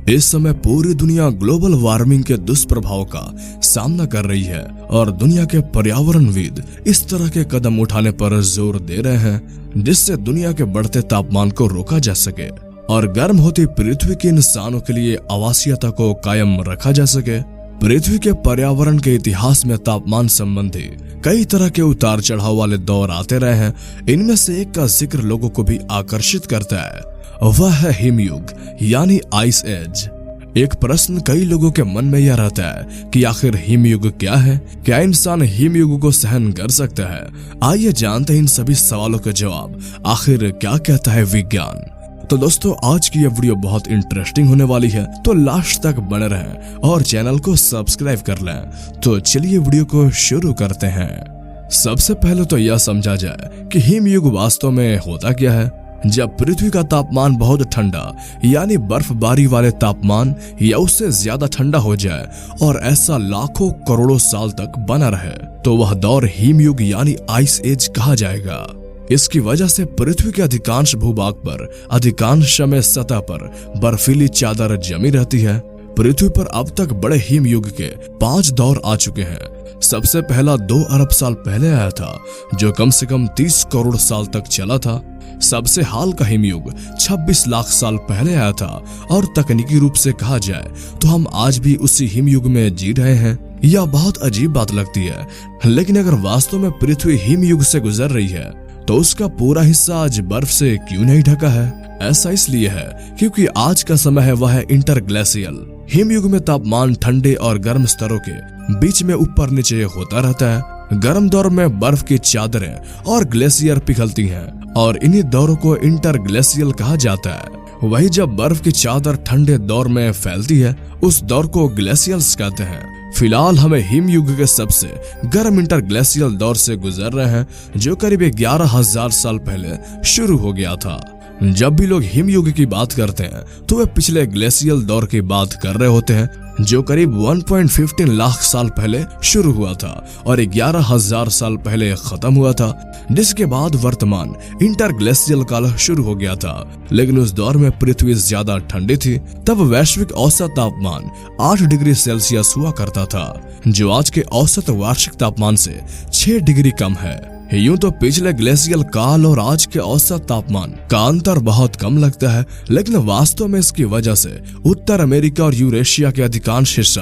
इस समय पूरी दुनिया ग्लोबल वार्मिंग के दुष्प्रभाव का सामना कर रही है और दुनिया के पर्यावरणविद इस तरह के कदम उठाने पर जोर दे रहे हैं जिससे दुनिया के बढ़ते तापमान को रोका जा सके और गर्म होती पृथ्वी के इंसानों के लिए आवासीयता को कायम रखा जा सके। पृथ्वी के पर्यावरण के इतिहास में तापमान संबंधी कई तरह के उतार चढ़ाव वाले दौर आते रहे हैं। इनमें से एक का जिक्र लोगों को भी आकर्षित करता है, वह है हिमयुग यानी आइस एज। एक प्रश्न कई लोगों के मन में यह रहता है कि आखिर हिमयुग क्या है? क्या इंसान हिमयुग को सहन कर सकता है? आइए जानते हैं इन सभी सवालों के जवाब। आखिर क्या कहता है विज्ञान? तो दोस्तों, आज की यह वीडियो बहुत इंटरेस्टिंग होने वाली है, तो लास्ट तक बने रहें और चैनल को सब्सक्राइब कर लें। तो चलिए वीडियो को शुरू करते हैं। सबसे पहले तो यह समझा जाए कि हिमयुग वास्तव में होता क्या है। जब पृथ्वी का तापमान बहुत ठंडा यानी बर्फबारी वाले तापमान या उससे ज्यादा ठंडा हो जाए और ऐसा लाखों करोड़ों साल तक बना रहे तो वह दौर हिमयुग यानी आइस एज कहा जाएगा। इसकी वजह से पृथ्वी के अधिकांश भूभाग पर अधिकांश समय सतह पर बर्फीली चादर जमी रहती है। पृथ्वी पर अब तक बड़े हिमयुग के 5 दौर आ चुके हैं। सबसे पहला 2 अरब साल पहले आया था जो कम से कम 30 करोड़ साल तक चला था। सबसे हाल का हिमयुग 26 लाख साल पहले आया था और तकनीकी रूप से कहा जाए तो हम आज भी उसी हिमयुग में जी रहे हैं। यह बहुत अजीब बात लगती है, लेकिन अगर वास्तव में पृथ्वी हिमयुग से गुजर रही है तो उसका पूरा हिस्सा आज बर्फ से क्यों नहीं ढका है? ऐसा इसलिए है क्योंकि आज का समय है वह है इंटरग्लेशियल। हिमयुग में तापमान ठंडे और गर्म स्तरों के बीच में ऊपर नीचे होता रहता है। गर्म दौर में बर्फ की चादरें और ग्लेशियर पिघलती हैं और इन्हीं दौरों को इंटरग्लेशियल कहा जाता है। वही जब बर्फ की चादर ठंडे दौर में फैलती है उस दौर को ग्लेशियर्स कहते हैं। फिलहाल हमें हिमयुग के सबसे गर्म इंटरग्लेशियल दौर से गुजर रहे हैं जो करीब 11,000 साल पहले शुरू हो गया था। जब भी लोग हिमयुग की बात करते हैं तो वे पिछले ग्लेशियल दौर की बात कर रहे होते हैं जो करीब 1.15 लाख साल पहले शुरू हुआ था और 11,000 साल पहले खत्म हुआ था, जिसके बाद वर्तमान इंटरग्लेशियल काल शुरू हो गया था। लेकिन उस दौर में पृथ्वी ज्यादा ठंडी थी। तब वैश्विक औसत तापमान 8 डिग्री सेल्सियस हुआ करता था जो आज के औसत वार्षिक तापमान से 6 डिग्री कम है। यूं तो पिछले ग्लेशियल काल और आज के औसत तापमान का अंतर बहुत कम लगता है, लेकिन वास्तव में इसकी वजह से उत्तर अमेरिका और यूरेशिया के अधिकांश हिस्सा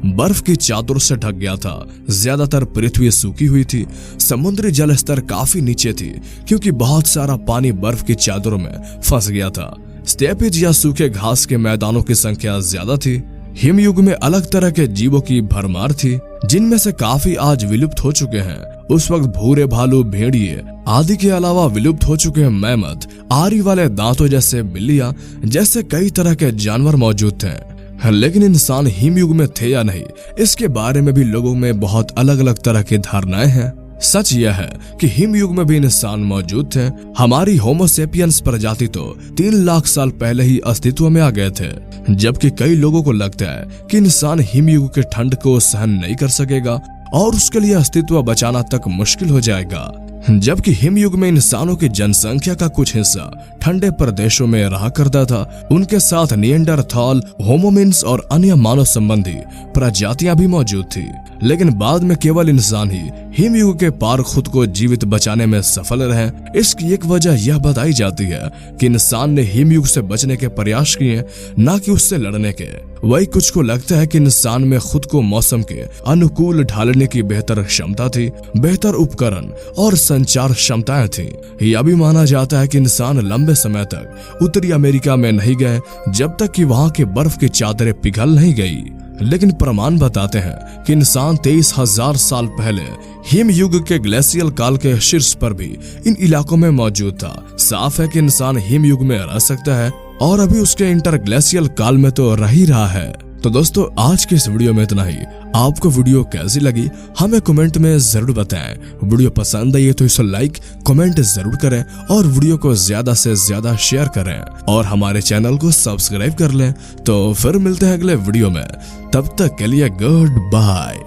बर्फ की चादर से ढक गया था। ज्यादातर पृथ्वी सूखी हुई थी। समुद्री जल स्तर काफी नीचे थी क्योंकि बहुत सारा पानी बर्फ की चादरों में फंस गया था। स्टेपीज या सूखे घास के मैदानों की संख्या ज्यादा थी। हिमयुग में अलग तरह के जीवों की भरमार थी जिनमें से काफी आज विलुप्त हो चुके हैं। उस वक्त भूरे भालू, भेड़िए आदि के अलावा विलुप्त हो चुके मैमथ, आरी वाले दांतों जैसे बिल्लियां जैसे कई तरह के जानवर मौजूद थे। लेकिन इंसान हिमयुग में थे या नहीं, इसके बारे में भी लोगों में बहुत अलग अलग तरह की धारणाएं हैं। सच यह है कि हिमयुग में भी इंसान मौजूद थे। हमारी होमोसेपियंस प्रजाति तो 3 लाख साल पहले ही अस्तित्व में आ गए थे, जबकि कई लोगों को लगता है कि इंसान हिमयुग के ठंड को सहन नहीं कर सकेगा और उसके लिए अस्तित्व बचाना तक मुश्किल हो जाएगा। जबकि हिमयुग में इंसानों की जनसंख्या का कुछ हिस्सा ठंडे प्रदेशों में रहा करता था। उनके साथ निएंडरथॉल, होमोनिन्स और अन्य मानव संबंधी प्रजातियां भी मौजूद थी। लेकिन बाद में केवल इंसान ही हिमयुग के पार खुद को जीवित बचाने में सफल रहे। इसकी एक वजह यह बताई जाती है कि इंसान ने हिमयुग से बचने के प्रयास किए, न कि उससे लड़ने के। वही कुछ को लगता है कि इंसान में खुद को मौसम के अनुकूल ढालने की बेहतर क्षमता थी, बेहतर उपकरण और संचार क्षमताएं थी। यह भी माना जाता है कि इंसान लंबे समय तक उत्तरी अमेरिका में नहीं गए जब तक कि वहां के बर्फ की चादरें पिघल नहीं गई। लेकिन प्रमाण बताते हैं कि इंसान 23,000 साल पहले हिमयुग के ग्लेशियल काल के शीर्ष पर भी इन इलाकों में मौजूद था। साफ है कि इंसान हिमयुग में रह सकता है और अभी उसके इंटरग्लेशियल काल में तो रह ही रहा है। तो दोस्तों, आज के इस वीडियो में इतना ही। आपको वीडियो कैसी लगी हमें कमेंट में जरूर बताएं। वीडियो पसंद आई तो इसे लाइक कमेंट जरूर करें और वीडियो को ज्यादा से ज्यादा शेयर करें और हमारे चैनल को सब्सक्राइब कर लें। तो फिर मिलते हैं अगले वीडियो में, तब तक के लिए गुड बाय।